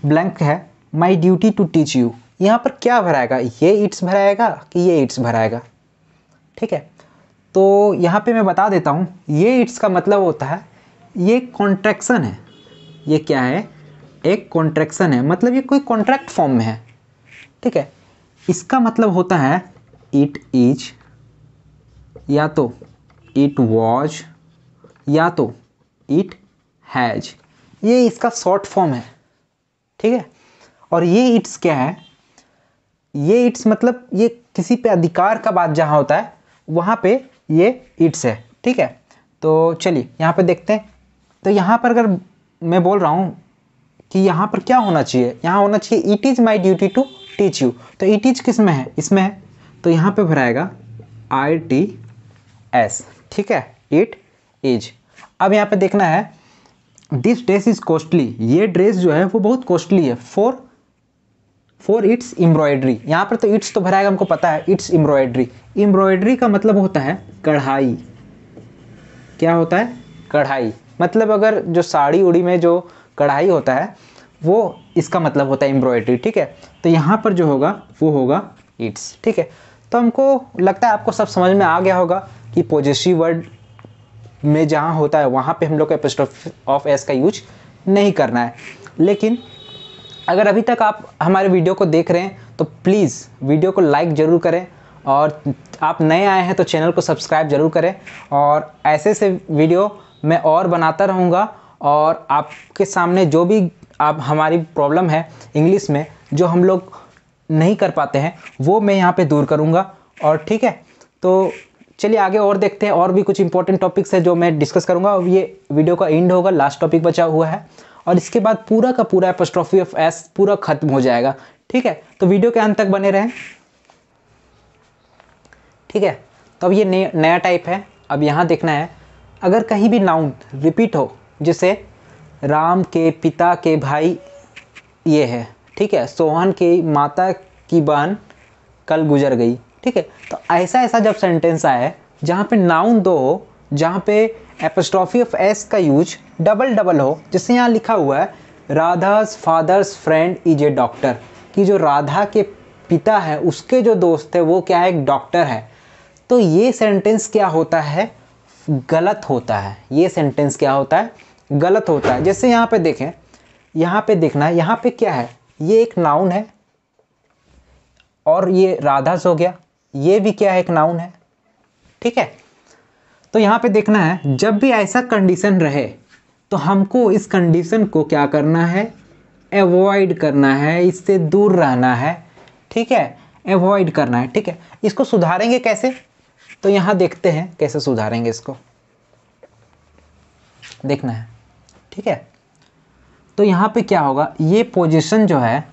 [SPEAKER 1] ब्लैंक है, my duty to teach you, यहाँ पर क्या भराएगा, ये इट्स भराएगा कि ये इट्स भराएगा। ठीक है, तो यहाँ पे मैं बता देता हूँ, ये इट्स का मतलब होता है, ये कॉन्ट्रैक्शन है, ये क्या है, एक कॉन्ट्रैक्शन है, मतलब ये कोई कॉन्ट्रैक्ट फॉर्म में है, ठीक है। इसका मतलब होता है इट इज, या तो इट वॉज, या तो इट हैज, ये इसका शॉर्ट फॉर्म है, ठीक है। और ये इट्स क्या है, ये इट्स मतलब ये किसी पे अधिकार का बात जहाँ होता है वहाँ पे ये इट्स है, ठीक है। तो चलिए यहाँ पे देखते हैं। तो यहाँ पर अगर मैं बोल रहा हूँ कि यहाँ पर क्या होना चाहिए, यहाँ होना चाहिए it is my duty to teach you. तो इट इज किस में है, इसमें है, तो यहाँ पे भराएगा ITS, ठीक है, इट इज। अब यहाँ पे देखना है दिस ड्रेस इज कॉस्टली, ये ड्रेस जो है वो बहुत कॉस्टली है, फॉर इट्स एम्ब्रॉयडरी। यहाँ पर तो इट्स तो भराएगा, हमको पता है इट्स एम्ब्रॉयडरी। एम्ब्रॉयडरी का मतलब होता है कढ़ाई, क्या होता है, कढ़ाई। मतलब अगर जो साड़ी उड़ी में जो कढ़ाई होता है वो इसका मतलब होता है एम्ब्रॉयडरी, ठीक है। तो यहाँ पर जो होगा वो होगा इट्स, ठीक है। तो हमको लगता है आपको सब समझ में आ गया होगा कि पॉजेसिव वर्ड में जहाँ होता है वहाँ पे हम लोग को एपोस्ट्रोफी ऑफ एस का यूज नहीं करना है। लेकिन अगर अभी तक आप हमारे वीडियो को देख रहे हैं तो प्लीज़ वीडियो को लाइक ज़रूर करें, और आप नए आए हैं तो चैनल को सब्सक्राइब ज़रूर करें। और ऐसे से वीडियो मैं और बनाता रहूँगा, और आपके सामने जो भी आप हमारी प्रॉब्लम है इंग्लिश में जो हम लोग नहीं कर पाते हैं वो मैं यहाँ पे दूर करूँगा, और ठीक है। तो चलिए आगे और देखते हैं, और भी कुछ इंपॉर्टेंट टॉपिक्स है जो मैं डिस्कस करूँगा। और ये वीडियो का एंड होगा, लास्ट टॉपिक बचा हुआ है, और इसके बाद पूरा का पूरा एपोस्ट्रोफी ऑफ एस पूरा खत्म हो जाएगा, ठीक है। तो वीडियो के अंत तक बने रहें, ठीक है। तो अब ये नया टाइप है। अब यहाँ देखना है अगर कहीं भी नाउन रिपीट हो, जैसे राम के पिता के भाई ये है, ठीक है, सोहन के माता की बहन कल गुजर गई, ठीक है। तो ऐसा जब सेंटेंस आए जहाँ पे नाउन दो हो, जहाँ पे एपोस्ट्रोफी ऑफ एस का यूज डबल हो, जैसे यहाँ लिखा हुआ है Radha's father's friend is a doctor, कि जो राधा के पिता है उसके जो दोस्त है वो क्या है, एक डॉक्टर है। तो ये सेंटेंस क्या होता है, गलत होता है। ये सेंटेंस क्या होता है, गलत होता है। जैसे यहाँ पे देखें, यहाँ पे देखना है, यहाँ पे क्या है, ये एक नाउन है, और ये राधास हो गया, ये भी क्या है, एक नाउन है, ठीक है। तो यहाँ पे देखना है जब भी ऐसा कंडीशन रहे तो हमको इस कंडीशन को क्या करना है, अवॉइड करना है, इससे दूर रहना है, ठीक है, अवॉइड करना है, ठीक है। इसको सुधारेंगे कैसे, तो यहाँ देखते हैं कैसे सुधारेंगे इसको, देखना है, ठीक है। तो यहाँ पे क्या होगा, ये पोजीशन जो है,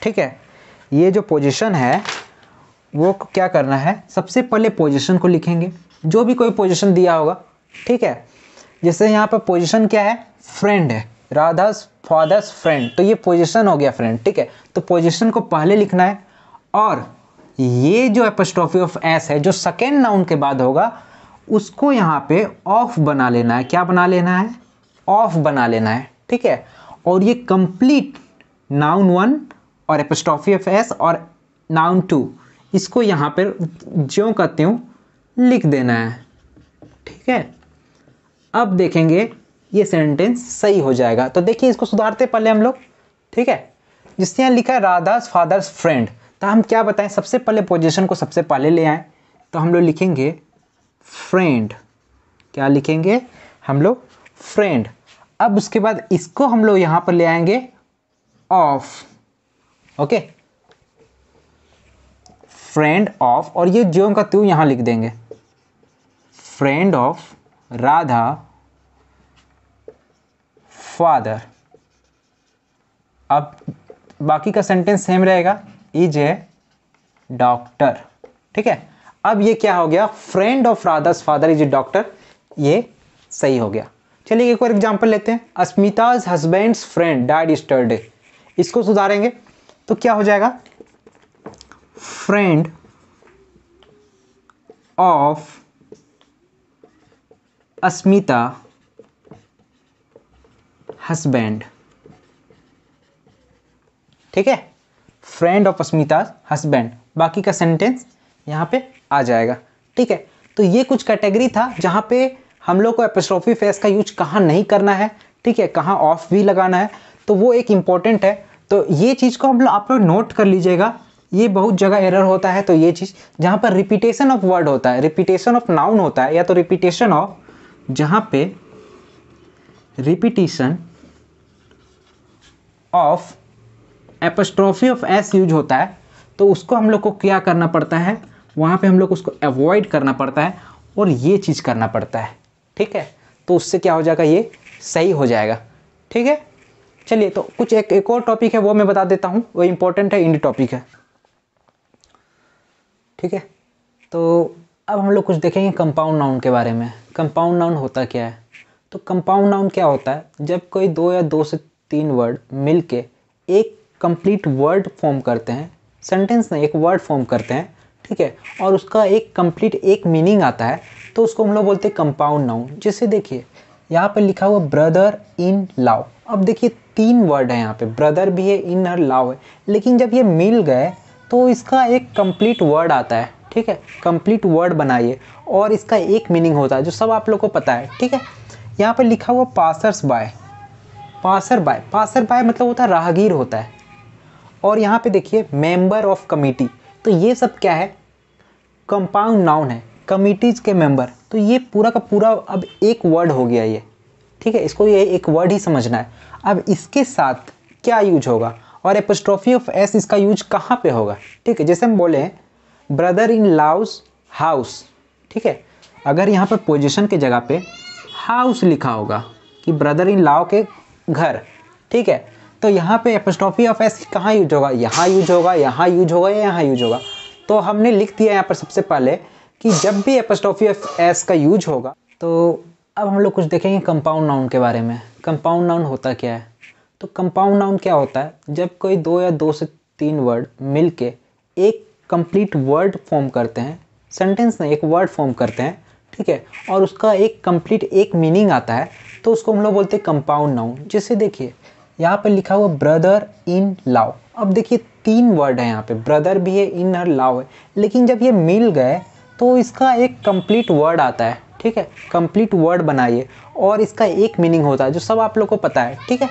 [SPEAKER 1] ठीक है, ये जो पोजीशन है वो क्या करना है, सबसे पहले पोजीशन को लिखेंगे, जो भी कोई पोजीशन दिया होगा, ठीक है। जैसे यहाँ पर पोजीशन क्या है, फ्रेंड है, राधा's फादर्स फ्रेंड, तो ये पोजीशन हो गया फ्रेंड, ठीक है। तो पोजीशन को पहले लिखना है, और ये जो एपोस्ट्रोफी ऑफ एस है जो सेकेंड नाउन के बाद होगा उसको यहाँ पे ऑफ बना लेना है। क्या बना लेना है, ऑफ बना लेना है, ठीक है। और ये कंप्लीट नाउन 1 और एपोस्ट्रोफी ऑफ एस और नाउन 2 इसको यहाँ पर ज्यों का त्यों लिख देना है, ठीक है। अब देखेंगे ये सेंटेंस सही हो जाएगा। तो देखिए इसको सुधारते पहले हम लोग, ठीक है। जिससे यहाँ लिखा है राधा's फादर्स फ्रेंड, तो हम क्या बताएं, सबसे पहले पोजीशन को सबसे पहले ले आए, तो हम लोग लिखेंगे फ्रेंड, क्या लिखेंगे हम लोग, फ्रेंड। अब उसके बाद इसको हम लोग यहाँ पर ले आएंगे ऑफ, ओके, फ्रेंड ऑफ, और ये ज्यों का त्यों यहाँ लिख देंगे, फ्रेंड ऑफ राधा फादर। अब बाकी का सेंटेंस सेम रहेगा, इज ए डॉक्टर, ठीक है। अब ये क्या हो गया, friend of Radha's father is a doctor, ये सही हो गया। चलिए एक और एग्जांपल लेते हैं, अस्मिता's हस्बैंड्स फ्रेंड डाइड यस्टरडे, इसको सुधारेंगे तो क्या हो जाएगा, फ्रेंड ऑफ अस्मिता हस्बैंड, ठीक है, फ्रेंड ऑफ अस्मिता हस्बैंड। बाकी का सेंटेंस यहाँ पे आ जाएगा, ठीक है। तो ये कुछ कैटेगरी था जहाँ पे हम लोग को एपोस्ट्रोफी फेस का यूज कहाँ नहीं करना है, ठीक है, कहाँ ऑफ भी लगाना है। तो वो एक इम्पॉर्टेंट है। तो ये चीज़ को आप लोग नोट कर लीजिएगा, ये बहुत जगह एरर होता है। तो ये चीज़ जहाँ पर रिपीटेशन ऑफ वर्ड होता है, रिपीटेशन ऑफ नाउन होता है, या तो रिपीटेशन ऑफ, जहाँ पे repetition of apostrophe of S use होता है, तो उसको हम लोग को क्या करना पड़ता है, वहाँ पे हम लोग उसको अवॉइड करना पड़ता है और ये चीज़ करना पड़ता है। ठीक है, तो उससे क्या हो जाएगा, ये सही हो जाएगा। ठीक है, चलिए तो कुछ एक और टॉपिक है वो मैं बता देता हूँ, वो इम्पोर्टेंट है, इंडी टॉपिक है। ठीक है, तो अब हम लोग कुछ देखेंगे कंपाउंड नाउन के बारे में। कंपाउंड नाउन होता क्या है? तो कंपाउंड नाउन क्या होता है, जब कोई दो या दो से तीन वर्ड मिलके एक कंप्लीट वर्ड फॉर्म करते हैं, सेंटेंस नहीं, एक वर्ड फॉर्म करते हैं। ठीक है, और उसका एक कंप्लीट एक मीनिंग आता है, तो उसको हम लोग बोलते हैं कंपाउंड नाउन। जैसे देखिए यहाँ पे लिखा हुआ ब्रदर इन लव। अब देखिए तीन वर्ड है यहाँ पे, ब्रदर भी है, इन और लव है, लेकिन जब ये मिल गए तो इसका एक कंप्लीट वर्ड आता है। ठीक है, कंप्लीट वर्ड बनाइए और इसका एक मीनिंग होता है जो सब आप लोग को पता है। ठीक है, यहाँ पे लिखा हुआ passers by. Passer by, passer by मतलब होता है राहगीर होता है। और यहाँ पे देखिए मेंबर ऑफ कमिटी, तो ये सब क्या है, कंपाउंड नाउन है, कमिटीज के मेंबर। तो ये पूरा का पूरा अब एक वर्ड हो गया ये। ठीक है, इसको ये एक वर्ड ही समझना है। अब इसके साथ क्या यूज होगा और एपोस्ट्रोफी ऑफ एस इसका यूज कहाँ पे होगा? ठीक है, जैसे हम बोले ब्रदर इन लव्स हाउस। ठीक है, अगर यहाँ पर पोजीशन के जगह पे हाउस लिखा होगा कि ब्रदर इन लव के घर। ठीक है, तो यहाँ पे एपोस्ट्रोफी ऑफ एस कहाँ यूज होगा, यहाँ यूज होगा, यहाँ यूज होगा या यहाँ यूज होगा। तो हमने लिख दिया यहाँ पर सबसे पहले कि जब भी एपोस्ट्रोफी ऑफ एस का यूज होगा। तो अब हम लोग कुछ देखेंगे कंपाउंड नाउन के बारे में। कंपाउंड नाउन होता क्या है? तो कंपाउंड नाउन क्या होता है, जब कोई दो या दो से तीन वर्ड मिलके एक कंप्लीट वर्ड फॉर्म करते हैं, सेंटेंस नहीं, एक वर्ड फॉर्म करते हैं। ठीक है, और उसका एक कंप्लीट एक मीनिंग आता है, तो उसको हम लोग बोलते हैं कंपाउंड नाउन। जैसे देखिए यहाँ पर लिखा हुआ ब्रदर इन लव। अब देखिए तीन वर्ड है यहाँ पे, ब्रदर भी है, इन और लव है, लेकिन जब ये मिल गए तो इसका एक कंप्लीट वर्ड आता है। ठीक है, कंप्लीट वर्ड बनाइए और इसका एक मीनिंग होता है जो सब आप लोग को पता है। ठीक है,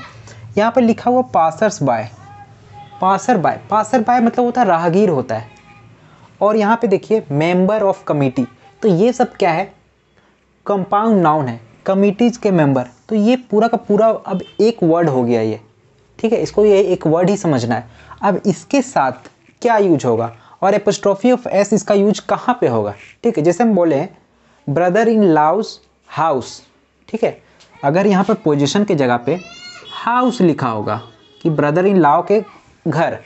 [SPEAKER 1] यहाँ पर लिखा हुआ passers by. Passer by, passer by मतलब होता है राहगीर होता है। और यहाँ पे देखिए मेंबर ऑफ कमिटी, तो ये सब क्या है, कंपाउंड नाउन है, कमिटीज के मेंबर। तो ये पूरा का पूरा अब एक वर्ड हो गया ये। ठीक है, इसको ये एक वर्ड ही समझना है। अब इसके साथ क्या यूज होगा और एपोस्ट्रोफी ऑफ एस इसका यूज कहाँ पे होगा? ठीक है, जैसे हम बोले ब्रदर इन लव्स हाउस। ठीक है, अगर यहाँ पर पोजीशन के जगह पे हाउस लिखा होगा कि ब्रदर इन लव के घर।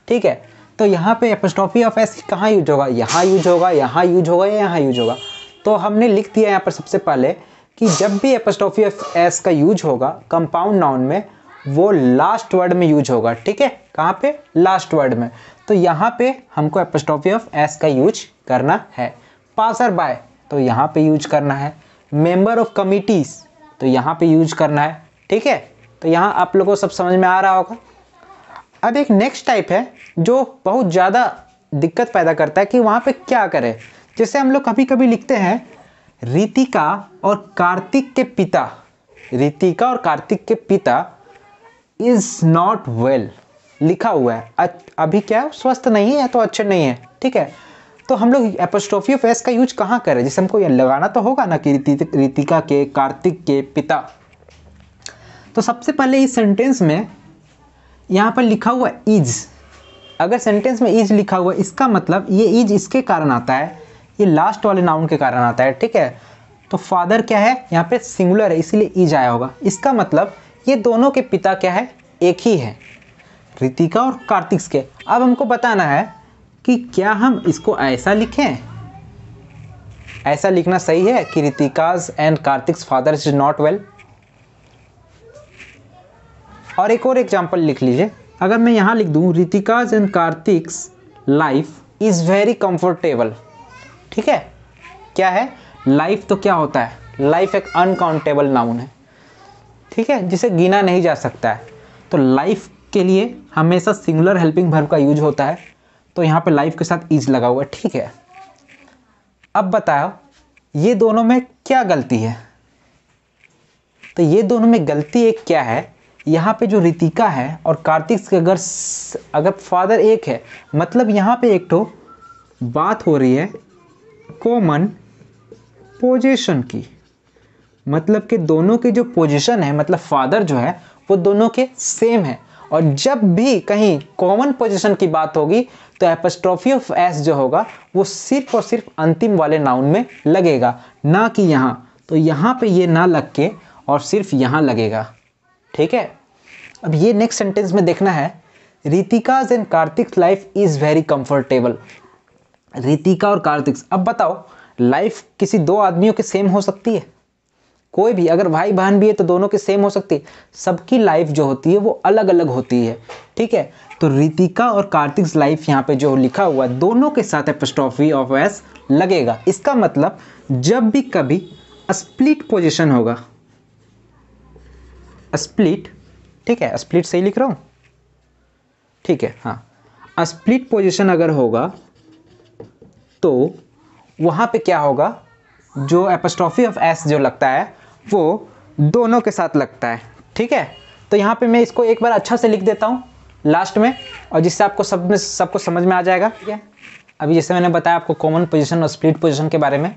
[SPEAKER 1] ठीक है, तो यहाँ पे एपोस्ट्रोफी ऑफ एस कहाँ यूज होगा, यहाँ यूज होगा, यहाँ यूज होगा या यहाँ यूज होगा। तो हमने लिख दिया यहाँ पर सबसे पहले कि जब भी एपोस्ट्रोफी ऑफ एस का यूज होगा कंपाउंड नाउन में, वो लास्ट वर्ड में यूज होगा। ठीक है, कहाँ पे, लास्ट वर्ड में। तो यहाँ पे हमको एपोस्ट्रोफी ऑफ एस का यूज करना है। पासर बाय, तो यहाँ पे यूज करना है। मेंबर ऑफ कमिटीज, तो यहाँ पे यूज करना है। ठीक है, तो यहाँ आप लोगों को सब समझ में आ रहा होगा। अब एक नेक्स्ट टाइप है जो बहुत ज़्यादा दिक्कत पैदा करता है कि वहाँ पे क्या करें। जैसे हम लोग कभी कभी लिखते हैं रितिका और कार्तिक के पिता, रितिका और कार्तिक के पिता इज नॉट वेल लिखा हुआ है, अभी क्या स्वस्थ नहीं है या तो अच्छे नहीं है। ठीक है, तो हम लोग एपोस्ट्रोफी ऑफ एस का यूज कहाँ करें? जैसे हमको ये लगाना तो होगा ना कि रितिका के, कार्तिक के पिता। तो सबसे पहले इस सेंटेंस में यहाँ पर लिखा हुआ इज, अगर सेंटेंस में इज लिखा हुआ, इसका मतलब ये इज इसके कारण आता है, ये लास्ट वाले नाउन के कारण आता है। ठीक है, तो फादर क्या है, यहाँ पे सिंगुलर है इसीलिए इज आया होगा। इसका मतलब ये दोनों के पिता क्या है, एक ही है, रितिका और कार्तिक के। अब हमको बताना है कि क्या हम इसको ऐसा लिखें, ऐसा लिखना सही है कि Ritika's and Kartik's father is not well. और एक और एग्जांपल लिख लीजिए, अगर मैं यहाँ लिख दूँ Ritika's and Kartik's life is very comfortable. ठीक है, क्या है, लाइफ तो क्या होता है, लाइफ एक अनकाउंटेबल नाउन है। ठीक है, जिसे गिना नहीं जा सकता है। तो लाइफ के लिए हमेशा सिंगुलर हेल्पिंग वर्ब का यूज होता है, तो यहाँ पे लाइफ के साथ इज लगा हुआ है। ठीक है, अब बताओ ये दोनों में क्या गलती है? तो ये दोनों में गलती एक क्या है यहाँ पे जो रितिका है और कार्तिक के अगर फादर एक है, मतलब यहाँ पे एक तो बात हो रही है कॉमन पोजीशन की, मतलब कि दोनों की जो पोजीशन है, मतलब फादर जो है वो दोनों के सेम है। और जब भी कहीं कॉमन पोजीशन की बात होगी तो एपस्ट्रॉफी ऑफ एस जो होगा वो सिर्फ और सिर्फ अंतिम वाले नाउन में लगेगा, ना कि यहाँ। तो यहाँ पे ये ना लग के और सिर्फ यहाँ लगेगा, ठीक है। अब ये नेक्स्ट सेंटेंस में देखना है, Ritika's and Kartik life is very comfortable. Ritika और कार्तिक, अब बताओ लाइफ किसी दो आदमियों के सेम हो सकती है? कोई भी, अगर भाई बहन भी है तो दोनों के सेम हो सकती है? सबकी लाइफ जो होती है वो अलग अलग होती है, ठीक है। तो रितिका और कार्तिक लाइफ यहाँ पे जो लिखा हुआ है दोनों के साथ एपस्ट्रॉफी ऑफ एस लगेगा। इसका मतलब जब भी कभी स्प्लिट पोजीशन होगा, स्प्लिट, ठीक है, स्प्लिट सही लिख रहा हूँ, ठीक है, हाँ, स्प्लिट पोजीशन अगर होगा तो वहाँ पे क्या होगा, जो एपस्ट्रॉफी ऑफ एस जो लगता है वो दोनों के साथ लगता है, ठीक है। तो यहाँ पे मैं इसको एक बार अच्छा से लिख देता हूँ लास्ट में, और जिससे आपको सबको समझ में आ जाएगा, ठीक है। अभी जैसे मैंने बताया आपको कॉमन पोजीशन और स्प्लिट पोजीशन के बारे में,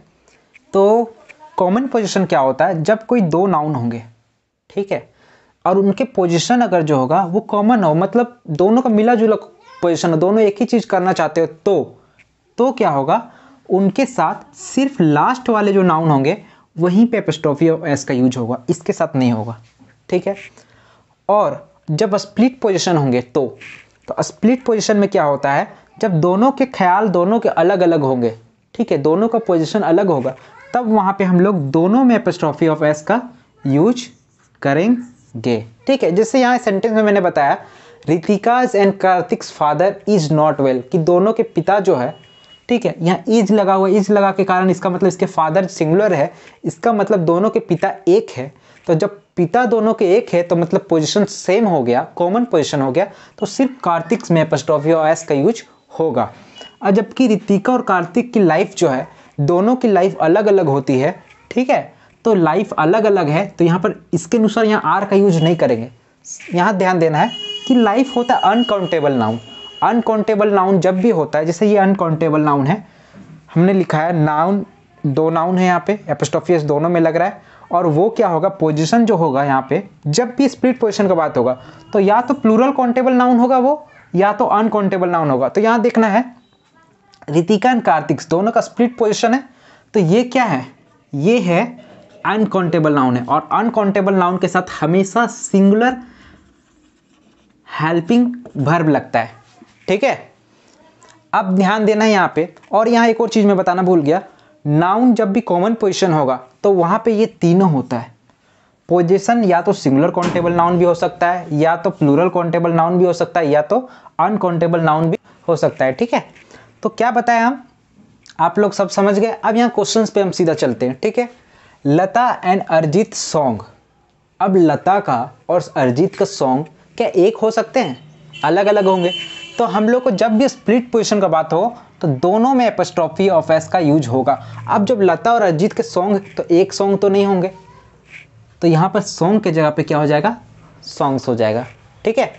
[SPEAKER 1] तो कॉमन पोजीशन क्या होता है, जब कोई दो नाउन होंगे, ठीक है, और उनके पोजीशन अगर जो होगा वो कॉमन हो, मतलब दोनों का मिला जुला पोजीशन हो, दोनों एक ही चीज़ करना चाहते हो, तो क्या होगा, उनके साथ सिर्फ लास्ट वाले जो नाउन होंगे वहीं पे एपस्ट्रॉफी ऑफ एस का यूज होगा, इसके साथ नहीं होगा, ठीक है। और जब स्प्लिट पोजीशन होंगे तो स्प्लिट पोजीशन में क्या होता है, जब दोनों के ख्याल दोनों के अलग अलग होंगे, ठीक है, दोनों का पोजीशन अलग होगा, तब वहाँ पे हम लोग दोनों में एपस्ट्रॉफी ऑफ एस का यूज करेंगे, ठीक है। जैसे यहाँ सेंटेंस में मैंने बताया Ritika's and Kartik's father is not well, कि दोनों के पिता जो है, ठीक है, यहाँ इज लगा हुआ, इज लगा के कारण इसका मतलब इसके फादर सिंगुलर है, इसका मतलब दोनों के पिता एक है। तो जब पिता दोनों के एक है तो मतलब पोजीशन सेम हो गया, कॉमन पोजीशन हो गया, तो सिर्फ कार्तिक में एपस्ट्रॉफी ऑफ एस का यूज होगा। और जबकि रितिका और कार्तिक की लाइफ जो है दोनों की लाइफ अलग अलग होती है, ठीक है, तो लाइफ अलग अलग है, तो यहाँ पर इसके अनुसार यहाँ आर का यूज नहीं करेंगे। यहाँ ध्यान देना है कि लाइफ होता है अनकाउंटेबल नाउन। अनकाउंटेबल नाउन जब भी होता है, जैसे ये अनकाउंटेबल नाउन है, हमने लिखा है नाउन, दो नाउन है यहाँ पे, एपस्ट्रॉफी एस दोनों में लग रहा है, और वो क्या होगा, पोजीशन जो होगा यहाँ पे, जब भी स्प्लिट पोजीशन का बात होगा तो या तो प्लूरल काउंटेबल नाउन होगा वो, या तो अनकाउंटेबल नाउन होगा। तो यहाँ देखना है रितिका एंड कार्तिक दोनों का स्प्लिट पोजीशन है, तो ये क्या है, ये है अनकाउंटेबल नाउन है, और अनकाउंटेबल नाउन के साथ हमेशा सिंगुलर हेल्पिंग वर्ब लगता है, ठीक है। अब ध्यान देना है यहाँ पे, और यहाँ एक और चीज मैं बताना भूल गया, नाउन जब भी कॉमन पोजीशन होगा तो वहां पे ये तीनों होता है। पोजीशन या तो सिंगुलर काउंटेबल नाउन भी हो सकता है, या तो प्लूरल काउंटेबल नाउन भी हो सकता है, या तो अनकाउंटेबल नाउन भी हो सकता है, ठीक है। तो क्या बताया हम, आप लोग सब समझ गए। अब यहाँ क्वेश्चंस पे हम सीधा चलते हैं, ठीक है। लता एंड अरिजीत सॉन्ग, अब लता का और अरिजीत का सॉन्ग क्या एक हो सकते हैं, अलग अलग होंगे। तो हम लोग को जब भी स्प्लिट पोजीशन का बात हो तो दोनों में एपस्ट्रॉफी ऑफ एस का यूज होगा। अब जब लता और अरिजीत के सॉन्ग, तो एक सॉन्ग तो नहीं होंगे, तो यहाँ पर सॉन्ग के जगह पे क्या हो जाएगा, सॉन्ग्स हो जाएगा, ठीक है।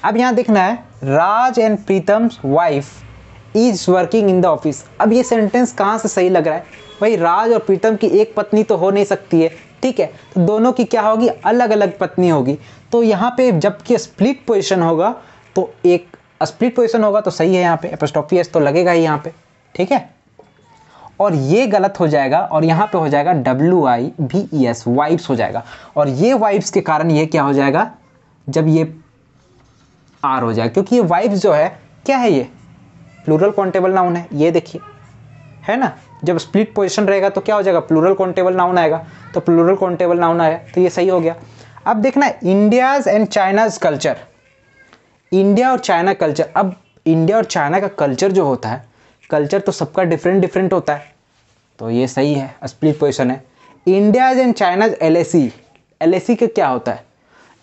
[SPEAKER 1] अब यहाँ देखना है Raj and Pritam's wife is working in the office. अब ये सेंटेंस कहाँ से सही लग रहा है भाई, राज और प्रीतम की एक पत्नी तो हो नहीं सकती है, ठीक है, तो दोनों की क्या होगी, अलग अलग पत्नी होगी। तो यहाँ पे जबकि स्प्लिट पोजीशन होगा तो एक स्प्लिट पोजीशन होगा तो सही है, यहाँ पे एपस्ट्रॉफी एस तो लगेगा ही यहाँ पे, ठीक है। और ये गलत हो जाएगा, और यहाँ पे हो जाएगा WIVES, वाइब्स हो जाएगा, और ये वाइब्स के कारण ये क्या हो जाएगा, जब ये आर हो जाएगा, क्योंकि ये वाइब्स जो है क्या है, ये प्लूरल काउंटेबल नाउन है, ये देखिए है ना। जब स्प्लिट पोजीशन रहेगा तो क्या हो जाएगा, प्लूरल काउंटेबल नाउन आएगा, तो प्लूरल काउंटेबल नाउन आया, तो ये सही हो गया। अब देखना India's and China's culture, India और चाइना कल्चर। अब इंडिया और चाइना का कल्चर जो होता है, कल्चर तो सबका डिफरेंट डिफरेंट होता है, तो ये सही है, स्प्लिट पोजीशन है। India's and China's LAC, LAC का क्या होता है,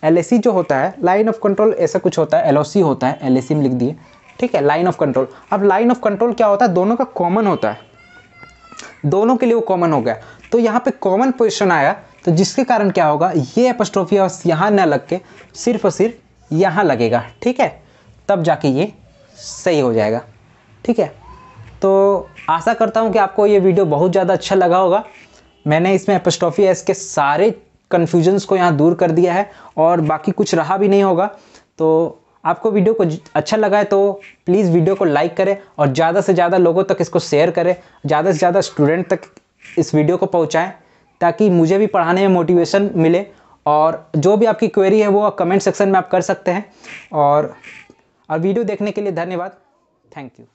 [SPEAKER 1] LAC जो होता है लाइन ऑफ कंट्रोल, ऐसा कुछ होता है, LOC होता है, LAC में लिख दिए, ठीक है, लाइन ऑफ कंट्रोल। अब लाइन ऑफ कंट्रोल क्या होता है, दोनों का कॉमन होता है, दोनों के लिए वो कॉमन हो गया, तो यहाँ पे कॉमन पोजीशन आया तो जिसके कारण क्या होगा, ये एपोस्ट्रोफी यहाँ ना लग के सिर्फ और सिर्फ यहाँ लगेगा, ठीक है, तब जाके ये सही हो जाएगा, ठीक है। तो आशा करता हूँ कि आपको ये वीडियो बहुत ज़्यादा अच्छा लगा होगा। मैंने इसमें एपोस्ट्रोफी एस के सारे कन्फ्यूजन्स को यहाँ दूर कर दिया है और बाकी कुछ रहा भी नहीं होगा। तो आपको वीडियो को अच्छा लगा है तो प्लीज़ वीडियो को लाइक करें और ज़्यादा से ज़्यादा लोगों तक इसको शेयर करें, ज़्यादा से ज़्यादा स्टूडेंट तक इस वीडियो को पहुँचाएँ, ताकि मुझे भी पढ़ाने में मोटिवेशन मिले। और जो भी आपकी क्वेरी है वो कमेंट सेक्शन में आप कर सकते हैं। और वीडियो देखने के लिए धन्यवाद। Thank you.